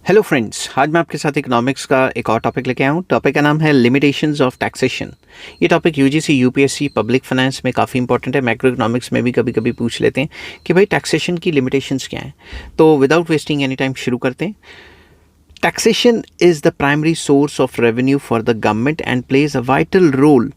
Hello friends, आज मैं आपके साथ इकोनॉमिक्स का एक और टॉपिक लेके आया हूँ। टॉपिक का नाम है लिमिटेशंस ऑफ टैक्सेशन। ये topic UGC, UPSC, public finance में काफ़ी इंपॉर्टेंट है। मैक्रो इकोनॉमिक्स में भी कभी कभी पूछ लेते हैं कि भाई टैक्सेशन की लिमिटेशंस क्या हैं। तो विदाउट वेस्टिंग एनी टाइम शुरू करते हैं। Taxation is the primary source of revenue for the government and plays a vital role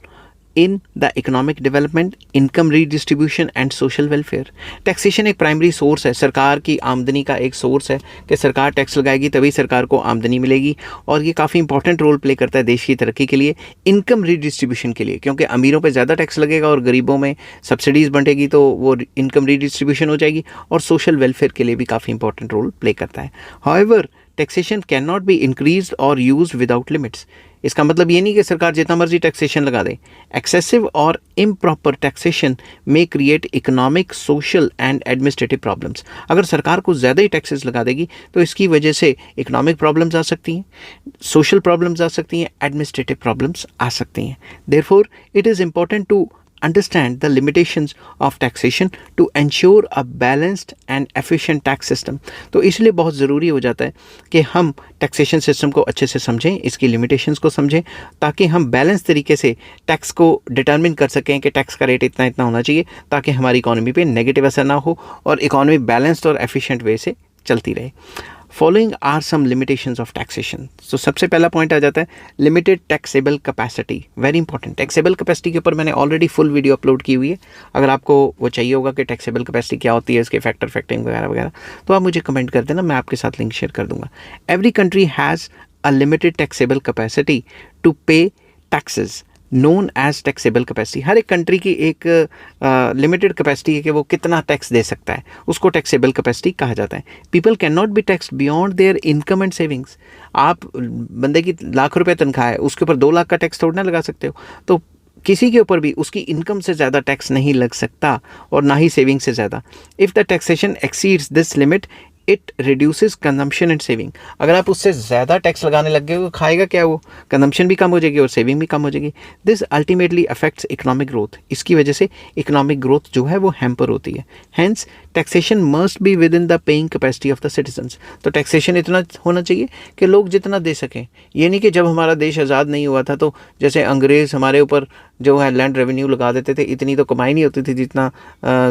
in the economic development, income redistribution and social welfare. Taxation एक primary source है, सरकार की आमदनी का एक सोर्स है कि सरकार टैक्स लगाएगी तभी सरकार को आमदनी मिलेगी। और ये काफ़ी इंपॉर्टेंट रोल प्ले करता है देश की तरक्की के लिए, इनकम रीडिस्ट्रीब्यूशन के लिए, क्योंकि अमीरों पे ज़्यादा टैक्स लगेगा और गरीबों में सब्सिडीज़ बंटेगी तो वो इनकम रीडिस्ट्रीब्यूशन हो जाएगी। और सोशल वेलफेयर के लिए भी काफ़ी इंपॉर्टेंट रोल प्ले करता है। However, taxation can not be increase और यूज विदाउट लिमिट्स। इसका मतलब ये नहीं कि सरकार जितना मर्जी टैक्सेशन लगा दे। एक्सेसिव और इम्प्रॉपर टैक्सेशन में create economic, social and administrative problems. अगर सरकार को ज़्यादा ही टैक्सेस लगा देगी तो इसकी वजह से इकोनॉमिक प्रॉब्लम्स आ सकती हैं, सोशल प्रॉब्लम्स आ सकती हैं, एडमिनिस्ट्रेटिव प्रॉब्लम्स आ सकती हैं। Therefore it is important to understand the limitations of taxation to ensure a balanced and efficient tax system। तो इसलिए बहुत ज़रूरी हो जाता है कि हम टैक्सेशन सिस्टम को अच्छे से समझें, इसकी लिमिटेशंस को समझें, ताकि हम बैलेंस तरीके से टैक्स को डिटरमिन कर सकें कि टैक्स का रेट इतना इतना होना चाहिए, ताकि हमारी इकोनॉमी पे नेगेटिव असर ना हो और इकोनॉमी बैलेंस्ड और एफिशिएंट वे से चलती रहे। Following are some limitations of taxation. तो सबसे पहला पॉइंट आ जाता है limited taxable capacity. Very important. Taxable capacity के ऊपर मैंने ऑलरेडी फुल वीडियो अपलोड की हुई है। अगर आपको वो चाहिए होगा कि टैक्सेबल कैपेसिटी क्या होती है, इसके फैक्टर, फैक्टरिंग वगैरह वगैरह, तो आप मुझे कमेंट कर देना, मैं आपके साथ लिंक शेयर कर दूंगा। Every country has a limited taxable capacity to pay taxes known as taxable capacity. हर एक कंट्री की एक लिमिटेड कैपेसिटी है कि वो कितना टैक्स दे सकता है, उसको टैक्सेबल कैपेसिटी कहा जाता है। People can not be taxed beyond their income and savings. आप बंदे की ₹1,00,000 तनख्वाह है, उसके ऊपर 2 लाख का टैक्स थोड़ा ना लगा सकते हो। तो किसी के ऊपर भी उसकी इनकम से ज़्यादा टैक्स नहीं लग सकता और ना ही सेविंग से ज़्यादा। If the taxation exceeds this limit it reduces consumption and saving. अगर आप उससे ज़्यादा टैक्स लगाने लग गए तो खाएगा क्या वो? कंजम्पशन भी कम हो जाएगी और सेविंग भी कम हो जाएगी। This ultimately affects economic growth. इसकी वजह से इकोनॉमिक ग्रोथ जो है वो हैम्पर होती है। Hence taxation must be within the paying capacity of the citizens. तो टैक्सेशन इतना होना चाहिए कि लोग जितना दे सकें। ये नहीं कि जब हमारा देश आज़ाद नहीं हुआ था तो जैसे अंग्रेज़ हमारे ऊपर जो है लैंड रेवेन्यू लगा देते थे, इतनी तो कमाई नहीं होती थी जितना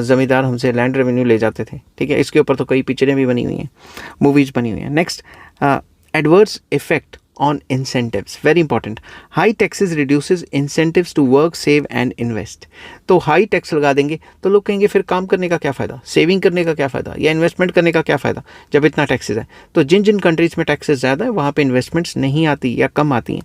ज़मींदार हमसे लैंड रेवेन्यू ले जाते थे। ठीक है, इसके ऊपर तो कई पिक्चरें भी बनी हुई हैं, मूवीज़ बनी हुई हैं। Next, adverse effect on incentives. Very important. High taxes reduces incentives to work, save and invest. तो हाई टैक्स लगा देंगे तो लोग कहेंगे फिर काम करने का क्या फ़ायदा, सेविंग करने का क्या फ़ायदा, या इन्वेस्टमेंट करने का क्या फ़ायदा जब इतना टैक्सेस है। तो जिन जिन कंट्रीज़ में टैक्सेस ज़्यादा है वहाँ पे इन्वेस्टमेंट्स नहीं आती या कम आती हैं।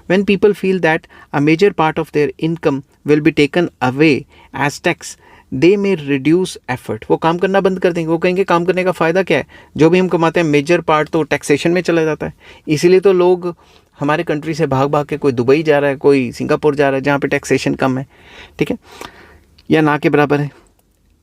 When people feel that a major part of their income will be taken away as tax, they may reduce effort. वो काम करना बंद कर देंगे। वो कहेंगे काम करने का फ़ायदा क्या है, जो भी हम कमाते हैं मेजर पार्ट तो टैक्सेशन में चला जाता है। इसीलिए तो लोग हमारे कंट्री से भाग भाग के कोई दुबई जा रहा है, कोई सिंगापुर जा रहा है जहाँ पे टैक्सेशन कम है, ठीक है, या ना के बराबर है।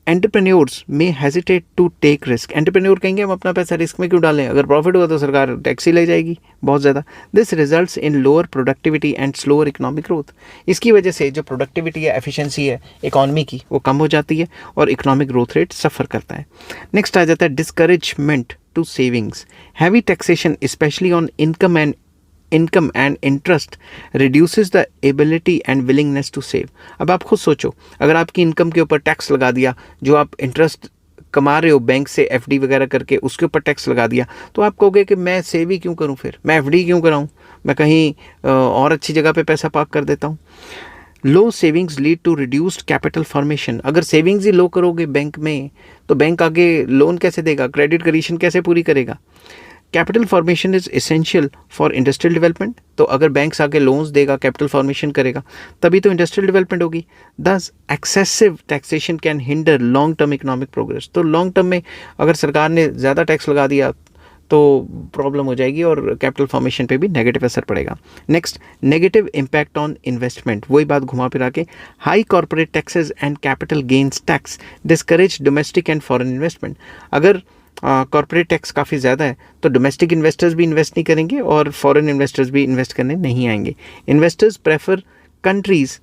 Entrepreneurs may hesitate to take risk. Entrepreneur कहेंगे हम अपना पैसा रिस्क में क्यों डालें, अगर प्रॉफिट हुआ तो सरकार टैक्स ही ले जाएगी बहुत ज़्यादा। This results in lower productivity and slower economic growth. इसकी वजह से जो प्रोडक्टिविटी है, एफिशिएंसी है इकोनॉमी की, वो कम हो जाती है और इकोनॉमिक ग्रोथ रेट सफ़र करता है। नेक्स्ट आ जाता है discouragement to savings. Heavy taxation specially on income and interest reduces the ability and willingness to save. अब आप खुद सोचो, अगर आपकी इनकम के ऊपर टैक्स लगा दिया, जो आप इंटरेस्ट कमा रहे हो बैंक से एफडी वगैरह करके, उसके ऊपर टैक्स लगा दिया, तो आप कहोगे कि मैं सेव ही क्यों करूं, फिर मैं एफडी क्यों कराऊं, मैं कहीं और अच्छी जगह पे पैसा पार्क कर देता हूं। Low savings lead to reduced capital formation. अगर सेविंग्स ही लो करोगे बैंक में तो बैंक आगे लोन कैसे देगा, क्रेडिट कंडीशन कैसे पूरी करेगा। Capital formation is essential for industrial development. तो अगर बैंक्स आगे लोन्स देगा, कैपिटल फॉर्मेशन करेगा, तभी तो इंडस्ट्रियल डेवलपमेंट होगी। दस excessive taxation can hinder long term economic progress. तो लॉन्ग टर्म में अगर सरकार ने ज़्यादा टैक्स लगा दिया तो प्रॉब्लम हो जाएगी और कैपिटल फॉर्मेशन पे भी नेगेटिव असर पड़ेगा। Next, negative impact on investment. वही बात घुमा फिरा के, high corporate taxes and capital gains tax discourage domestic and foreign investment. अगर कॉर्पोरेट टैक्स काफ़ी ज़्यादा है तो डोमेस्टिक इन्वेस्टर्स भी इन्वेस्ट नहीं करेंगे और फॉरेन इन्वेस्टर्स भी इन्वेस्ट करने नहीं आएंगे। Investors prefer countries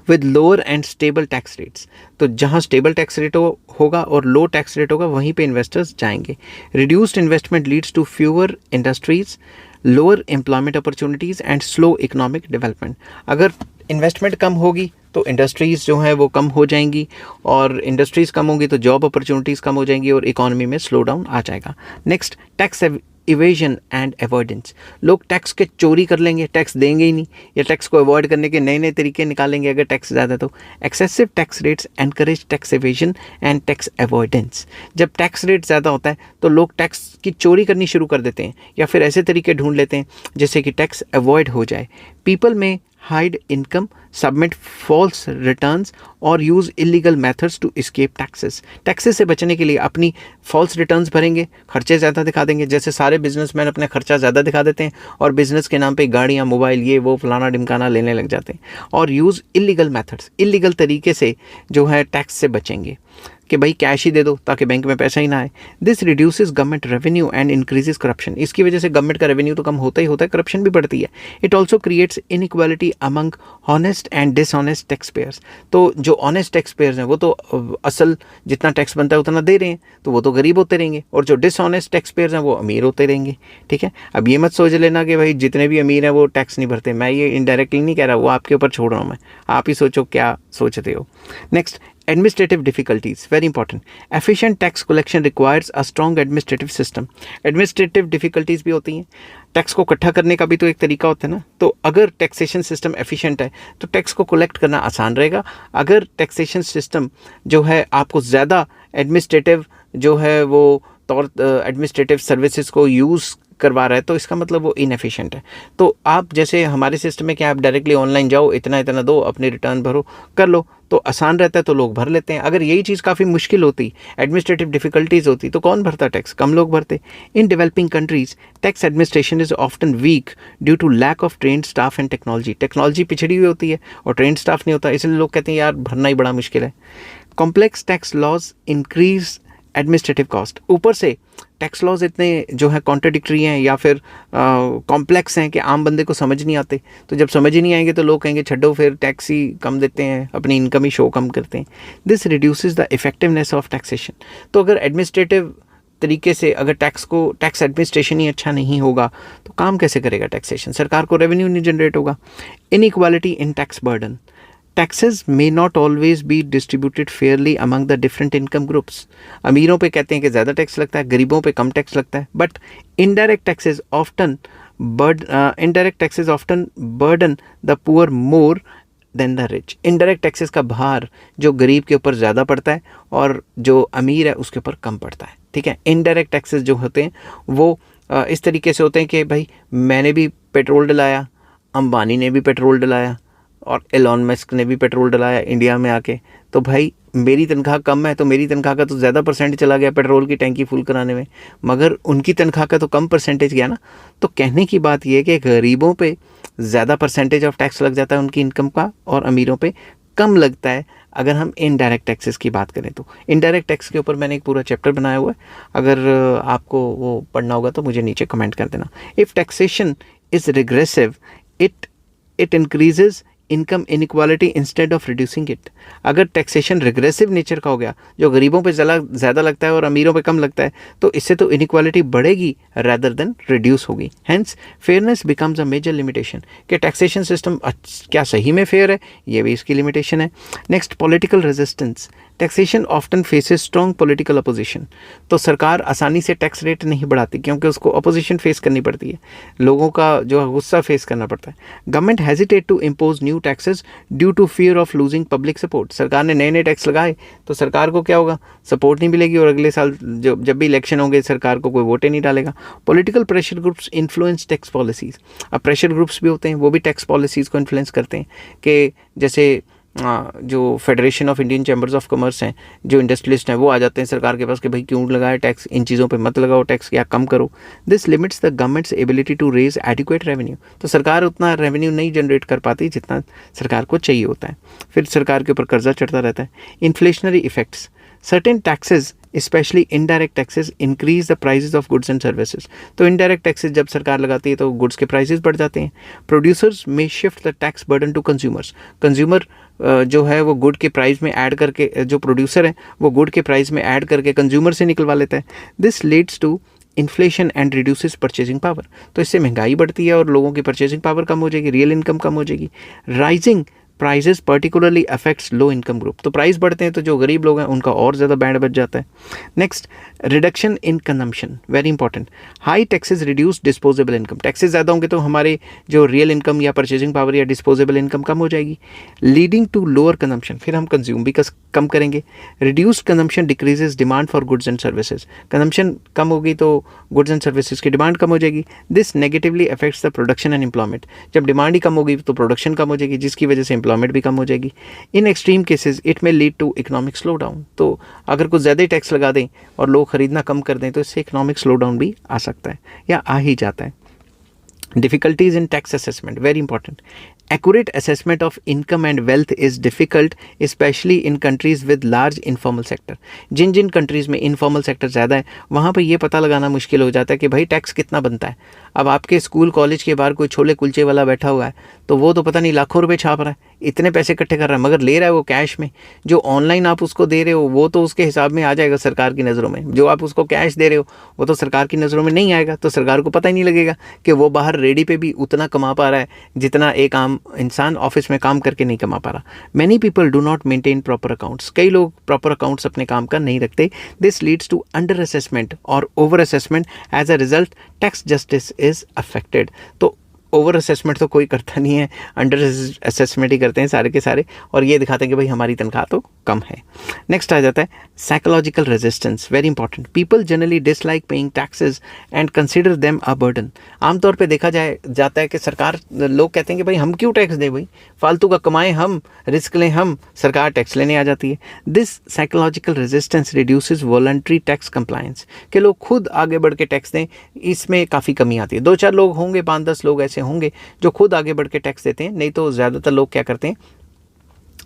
with lower and stable tax rates. तो जहाँ स्टेबल टैक्स रेट होगा और लो टैक्स रेट होगा वहीं पे इन्वेस्टर्स जाएंगे। Reduced investment leads to fewer industries, lower employment opportunities and slow economic development. अगर इन्वेस्टमेंट कम होगी तो इंडस्ट्रीज़ जो हैं वो कम हो जाएंगी, और इंडस्ट्रीज़ कम होंगी तो जॉब अपॉर्चुनिटीज़ कम हो जाएंगी और इकोनॉमी में स्लो डाउन आ जाएगा। Next, tax evasion and avoidance. लोग टैक्स के चोरी कर लेंगे, टैक्स देंगे ही नहीं, या टैक्स को अवॉइड करने के नए नए तरीके निकालेंगे अगर टैक्स ज़्यादा। तो excessive tax rates encourage tax evasion and tax avoidance. जब टैक्स रेट ज़्यादा होता है तो लोग टैक्स की चोरी करनी शुरू कर देते हैं या फिर ऐसे तरीके ढूंढ लेते हैं जिससे कि टैक्स अवॉइड हो जाए। पीपल में hide income, submit false returns और use illegal methods to escape taxes। Taxes से बचने के लिए अपनी false returns भरेंगे, खर्चे ज़्यादा दिखा देंगे, जैसे सारे बिजनेसमैन अपने खर्चा ज़्यादा दिखा देते हैं और बिजनेस के नाम पे गाड़ियाँ, मोबाइल, ये वो फलाना ढिमकाना लेने लग जाते हैं। और यूज़ इलीगल मेथड्स, इलीगल तरीके से जो है टैक्स से बचेंगे कि भाई कैश ही दे दो ताकि बैंक में पैसा ही ना आए। This reduces government revenue and increases corruption. इसकी वजह से गवर्नमेंट का रेवेन्यू तो कम होता ही होता है, करप्शन भी बढ़ती है। It also creates inequality among honest and dishonest tax payers. तो जो ऑनेस्ट टैक्स पेयर्स हैं वो तो असल जितना टैक्स बनता है उतना दे रहे हैं, तो वो तो गरीब होते रहेंगे, और जो डिसऑनेस्ट टैक्स पेयर्स हैं वो अमीर होते रहेंगे। ठीक है, अब ये मत सोच लेना कि भाई जितने भी अमीर हैं वो टैक्स नहीं भरते। मैं ये इनडायरेक्टली नहीं कह रहा, वो आपके ऊपर छोड़ रहा हूँ मैं, आप ही सोचो क्या सोचते हो। Next, administrative difficulties, very important. Efficient tax collection requires a strong administrative system. Administrative difficulties भी होती हैं, टैक्स को इकट्ठा करने का भी तो एक तरीका होता है ना। तो अगर टैक्सेशन सिस्टम एफिशिएंट है तो टैक्स को कलेक्ट करना आसान रहेगा। अगर टैक्सेशन सिस्टम जो है आपको ज़्यादा एडमिनिस्ट्रेटिव जो है वो एडमिनिस्ट्रेटिव सर्विसेज को यूज़ करवा रहा है तो इसका मतलब वो इनएफिशिएंट है। तो आप जैसे हमारे सिस्टम में क्या, आप डायरेक्टली ऑनलाइन जाओ, इतना इतना दो, अपनी रिटर्न भरो, कर लो, तो आसान रहता है तो लोग भर लेते हैं। अगर यही चीज़ काफ़ी मुश्किल होती, एडमिनिस्ट्रेटिव डिफिकल्टीज होती, तो कौन भरता टैक्स, कम लोग भरते। In developing countries tax administration is often weak due to lack of trained staff and technology. Technology पिछड़ी हुई होती है और ट्रेंड स्टाफ नहीं होता, इसलिए लोग कहते हैं यार भरना ही बड़ा मुश्किल है। Complex tax laws increase administrative cost. ऊपर से टैक्स लॉज इतने जो है कॉन्ट्रडिक्टरी हैं या फिर कॉम्प्लेक्स हैं कि आम बंदे को समझ नहीं आते। तो जब समझ ही नहीं आएंगे तो लोग कहेंगे छड्डो, फिर टैक्स ही कम देते हैं, अपनी इनकम ही शो कम करते हैं। This reduces the effectiveness of taxation. तो अगर एडमिनिस्ट्रेटिव तरीके से अगर टैक्स एडमिनिस्ट्रेशन ही अच्छा नहीं होगा तो काम कैसे करेगा टैक्सेशन, सरकार को रेवेन्यू नहीं जनरेट होगा। Inequality in tax burden. Taxes may not always be distributed fairly among the different income groups. अमीरों पे कहते हैं कि ज़्यादा टैक्स लगता है, गरीबों पे कम टैक्स लगता है। But indirect taxes often burden the poor more than the rich. Indirect taxes का भार जो गरीब के ऊपर ज़्यादा पड़ता है और जो अमीर है उसके ऊपर कम पड़ता है। ठीक है, indirect taxes जो होते हैं वो इस तरीके से होते हैं कि भाई मैंने भी पेट्रोल डलाया, अंबानी ने भी पेट्रोल डलाया और एलॉन मस्क ने भी पेट्रोल डलाया इंडिया में आके, तो भाई मेरी तनख्वाह कम है तो मेरी तनख्वाह का तो ज़्यादा परसेंट चला गया पेट्रोल की टैंकी फुल कराने में, मगर उनकी तनख्वाह का तो कम परसेंटेज गया ना। तो कहने की बात यह है कि गरीबों पे ज़्यादा परसेंटेज ऑफ टैक्स लग जाता है उनकी इनकम का, और अमीरों पे कम लगता है अगर हम इनडायरेक्ट टैक्सेस की बात करें तो। इनडायरेक्ट टैक्स के ऊपर मैंने एक पूरा चैप्टर बनाया हुआ है, अगर आपको वो पढ़ना होगा तो मुझे नीचे कमेंट कर देना। If taxation is regressive it increases income inequality instead of reducing it. अगर टैक्सेशन रिग्रेसिव नेचर का हो गया, जो गरीबों पे ज़्यादा लगता है और अमीरों पे कम लगता है, तो इससे तो इनइक्वालिटी बढ़ेगी रैदर देन रिड्यूस होगी। Hence fairness becomes a major limitation कि टैक्सेशन सिस्टम क्या सही में फेयर है, ये भी इसकी लिमिटेशन है। Next, political resistance. Taxation often faces strong political opposition. तो सरकार आसानी से टैक्स रेट नहीं बढ़ाती क्योंकि उसको अपोजिशन फेस करनी पड़ती है, लोगों का जो गुस्सा फेस करना पड़ता है। Government hesitate to impose new taxes due to fear of losing public support. सरकार ने नए नए टैक्स लगाए तो सरकार को क्या होगा, सपोर्ट नहीं मिलेगी और अगले साल जब भी इलेक्शन होंगे सरकार को कोई वोटे नहीं डालेगा। Political pressure groups influence tax policies. अब प्रेशर ग्रुप्स भी होते हैं, वो भी टैक्स पॉलिसीज़ को इन्फ्लुएंस करते हैं कि जैसे जो federation of Indian chambers of commerce हैं, जो इंडस्ट्रियलिस्ट हैं, वो आ जाते हैं सरकार के पास कि भाई क्यों लगाए टैक्स, इन चीज़ों पे मत लगाओ टैक्स या कम करो। This limits the government's ability to raise adequate revenue. तो सरकार उतना रेवेन्यू नहीं जनरेट कर पाती जितना सरकार को चाहिए होता है, फिर सरकार के ऊपर कर्जा चढ़ता रहता है। Inflationary effects. Certain taxes specially indirect taxes increase the prices of goods and services. तो इनडायरेक्ट टैक्सेस जब सरकार लगाती है तो गुड्स के प्राइसेस बढ़ जाते हैं। Producers may shift the tax burden to consumers. Consumer जो है वो गुड के प्राइस में ऐड करके, जो प्रोड्यूसर है वो गुड के प्राइस में ऐड करके कंज्यूमर से निकलवा लेता है। This leads to inflation and reduces purchasing power. तो इससे महंगाई बढ़ती है और लोगों की परचेजिंग पावर कम हो जाएगी, रियल इनकम कम हो जाएगी। Rising prices particularly affects low income group. तो प्राइस बढ़ते हैं तो जो गरीब लोग हैं उनका और ज़्यादा बैंड बच जाता है। Next, reduction in consumption, very important. High taxes reduce disposable income. Taxes ज़्यादा होंगे तो हमारे जो रियल इनकम या परचेजिंग पावर या डिस्पोजेबल इनकम कम हो जाएगी, लीडिंग टू लोअर कंजम्पशन। फिर हम कंज्यूम भी कम करेंगे। Reduced consumption decreases demand for goods and services. Consumption कम होगी तो गुड्स एंड सर्विसेज की डिमांड कम हो जाएगी। This negatively affects the production and employment. जब डिमांड ही कम होगी तो प्रोडक्शन कम हो जाएगी, जिसकी वजह से एम्प्लॉयमेंट भी कम हो जाएगी। In extreme cases it may lead to economic slow down. तो अगर कुछ ज़्यादा ही टैक्स लगा दें और लोग खरीदना कम कर दें तो इससे इकोनॉमिक स्लो डाउन भी आ सकता है या आ ही जाता है। Difficulties in tax assessment, very important. Accurate assessment of income and wealth is difficult, especially in countries with large informal sector. जिन जिन कंट्रीज़ में इनफॉर्मल सेक्टर ज़्यादा है वहाँ पर ये पता लगाना मुश्किल हो जाता है कि भाई टैक्स कितना बनता है। अब आपके स्कूल कॉलेज के बाहर कोई छोले कुलचे वाला बैठा हुआ है तो वो तो पता नहीं लाखों रुपए छाप रहा है, इतने पैसे इकट्ठे कर रहा है, मगर ले रहा है वो कैश में। जो ऑनलाइन आप उसको दे रहे हो वो तो उसके हिसाब में आ जाएगा सरकार की नज़रों में, जो आप उसको कैश दे रहे हो वो तो सरकार की नज़रों में नहीं आएगा। तो सरकार को पता ही नहीं लगेगा कि वो बाहर रेडी पे भी उतना कमा पा रहा है जितना एक आम इंसान ऑफिस में काम करके नहीं कमा पा रहा। Many people do not maintain proper accounts. कई लोग प्रॉपर अकाउंट्स अपने काम का नहीं रखते। This leads to under assessment और over assessment. As a result tax justice is affected. तो ओवर असेसमेंट तो कोई करता नहीं है, अंडर असेसमेंट ही करते हैं सारे के सारे, और ये दिखाते हैं कि भाई हमारी तनख्वाह तो कम है। नेक्स्ट आ जाता है psychological resistance, very important. People generally dislike paying taxes and consider them a burden. आमतौर पे देखा जाता है कि सरकार, लोग कहते हैं कि भाई हम क्यों टैक्स दें, भाई फालतू का कमाएं हम, रिस्क लें हम, सरकार टैक्स लेने आ जाती है। This psychological resistance reduces voluntary tax compliance. कि लोग खुद आगे बढ़ के टैक्स दें, इसमें काफ़ी कमी आती है। 2-4 लोग होंगे, 5-10 लोग ऐसे होंगे जो खुद आगे बढ़ के टैक्स देते हैं, नहीं तो ज़्यादातर लोग क्या करते हैं,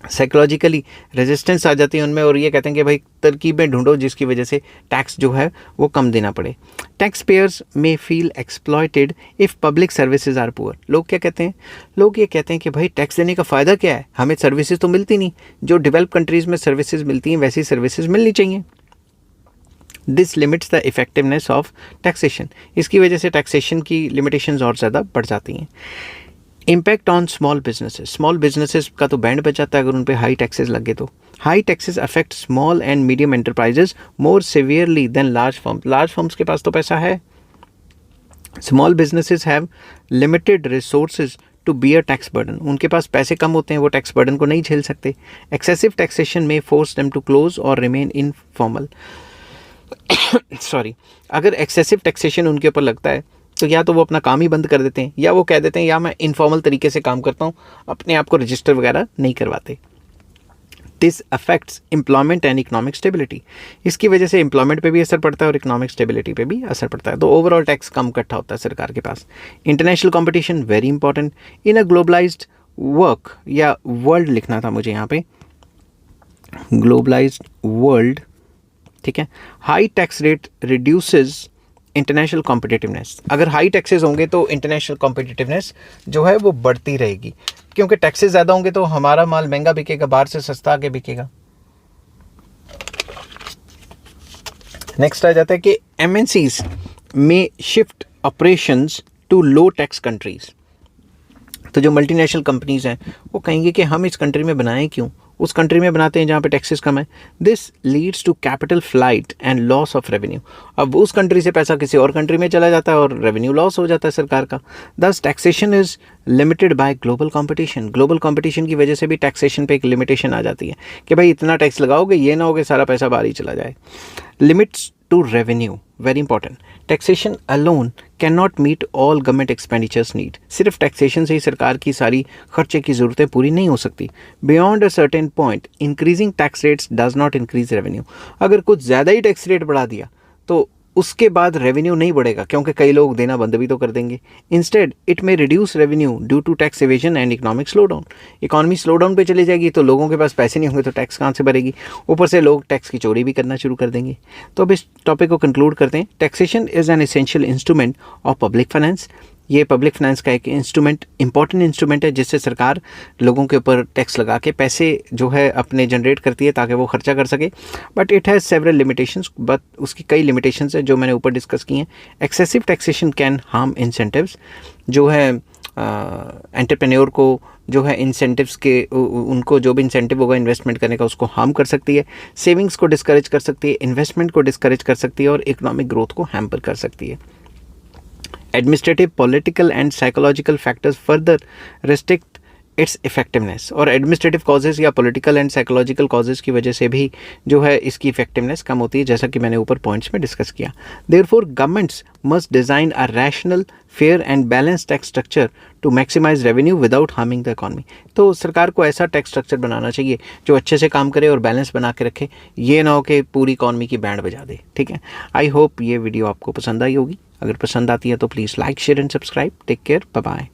साइकोलॉजिकली रेजिस्टेंस आ जाती है उनमें और ये कहते हैं कि भाई तरकीबें ढूंढो जिसकी वजह से टैक्स जो है वो कम देना पड़े। Taxpayers may feel exploited if public services are poor. लोग क्या कहते हैं, लोग ये कहते हैं कि भाई टैक्स देने का फ़ायदा क्या है, हमें सर्विसेज तो मिलती नहीं, जो डेवलप कंट्रीज़ में सर्विसेज मिलती हैं वैसी सर्विसेज मिलनी चाहिए। This limits the effectiveness of taxation. इसकी वजह से टैक्सेशन की लिमिटेशंस और ज़्यादा बढ़ जाती हैं। Impact on small businesses. Small businesses का तो बैंड बच जाता है अगर उन पे हाई टैक्सेस लगे तो। High taxes affect small and medium enterprises more severely than large firms. Large firms के पास तो पैसा है। Small businesses have limited resources to bear tax burden. उनके पास पैसे कम होते हैं, वो टैक्स बर्डन को नहीं झेल सकते। एक्सेसिव टैक्सेशन में फोर्स देम टू क्लोज और रिमेन इनफॉर्मल। सॉरी, अगर एक्सेसिव टैक्सेशन उनके ऊपर लगता है तो या तो वो अपना काम ही बंद कर देते हैं या वो कह देते हैं या मैं इनफॉर्मल तरीके से काम करता हूँ, अपने आप को रजिस्टर वगैरह नहीं करवाते। This affects employment and economic stability. इसकी वजह से एम्प्लॉयमेंट पे भी असर पड़ता है और इकोनॉमिक स्टेबिलिटी पे भी असर पड़ता है। तो ओवरऑल टैक्स कम इकट्ठा होता है सरकार के पास। International competition very important in a globalised work या वर्ल्ड लिखना था मुझे यहाँ पे, ग्लोबलाइज्ड वर्ल्ड, ठीक है। High tax rate reduces international competitiveness. अगर हाई टैक्सेस होंगे तो इंटरनेशनल कॉम्पिटिटिवनेस जो है वो बढ़ती रहेगी, क्योंकि टैक्सेस ज़्यादा होंगे तो हमारा माल महंगा बिकेगा, बाहर से सस्ता आके बिकेगा। नेक्स्ट आ जाता है कि MNCs may shift operations to low tax countries. तो जो मल्टीनेशनल कंपनीज हैं वो कहेंगे कि हम इस कंट्री में बनाएं क्यों, उस कंट्री में बनाते हैं जहाँ पे टैक्सेस कम है। This leads to capital flight and loss of revenue. अब उस कंट्री से पैसा किसी और कंट्री में चला जाता है और रेवेन्यू लॉस हो जाता है सरकार का। दस taxation is limited by global competition. Global competition की वजह से भी टैक्सेशन पे एक लिमिटेशन आ जाती है कि भाई इतना टैक्स लगाओगे, ये ना हो कि सारा पैसा बाहर ही चला जाए। Limits to revenue, very important. Taxation alone can not meet all government expenditures need. सिर्फ टैक्सेशन से ही सरकार की सारी खर्चे की ज़रूरतें पूरी नहीं हो सकती। Beyond a certain point increasing tax rates does not increase revenue. अगर कुछ ज़्यादा ही टैक्स रेट बढ़ा दिया तो उसके बाद रेवेन्यू नहीं बढ़ेगा, क्योंकि कई लोग देना बंद भी तो कर देंगे। Instead it may reduce revenue due to tax evasion and economic slow down. Economy slow down पे चली जाएगी तो लोगों के पास पैसे नहीं होंगे तो टैक्स कहाँ से भरेगी, ऊपर से लोग टैक्स की चोरी भी करना शुरू कर देंगे। तो अब इस टॉपिक को कंक्लूड करते हैं। Taxation is an essential instrument of public finance. ये पब्लिक फाइनेंस का एक इंपॉर्टेंट इंस्ट्रूमेंट है जिससे सरकार लोगों के ऊपर टैक्स लगा के पैसे जो है अपने जनरेट करती है ताकि वो खर्चा कर सके। But it has several limitations, but उसकी कई लिमिटेशंस हैं जो मैंने ऊपर डिस्कस की हैं। Excessive taxation can harm incentives, जो है एंटरप्रेन्योर को जो है इंसेंटिव्स के उनको जो भी इंसेंटिव होगा इन्वेस्टमेंट करने का उसको हार्म कर सकती है, सेविंग्स को डिस्करेज कर सकती है, इन्वेस्टमेंट को डिस्करेज कर सकती है और इकोनॉमिक ग्रोथ को हैम्पर कर सकती है। Administrative, political and psychological factors further restrict it's effectiveness, और एडमिनिस्ट्रेटिव कॉजेज़ या पॉलिटिकल एंड साइकोलॉजिकल कॉजेज़ की वजह से भी जो है इसकी इफेक्टिवनेस कम होती है, जैसा कि मैंने ऊपर पॉइंट्स में डिस्कस किया। Therefore governments must design a rational, fair and balance tax structure to maximise revenue without harming the economy. तो सरकार को ऐसा टैक्स स्ट्रक्चर बनाना चाहिए जो अच्छे से काम करे और बैलेंस बना के रखे, ये ना हो कि पूरी इकॉनमी की बैंड बजा दे। ठीक है, आई होप ये वीडियो आपको पसंद आई होगी। अगर पसंद आती है तो please like, share and subscribe. Take care, bye bye.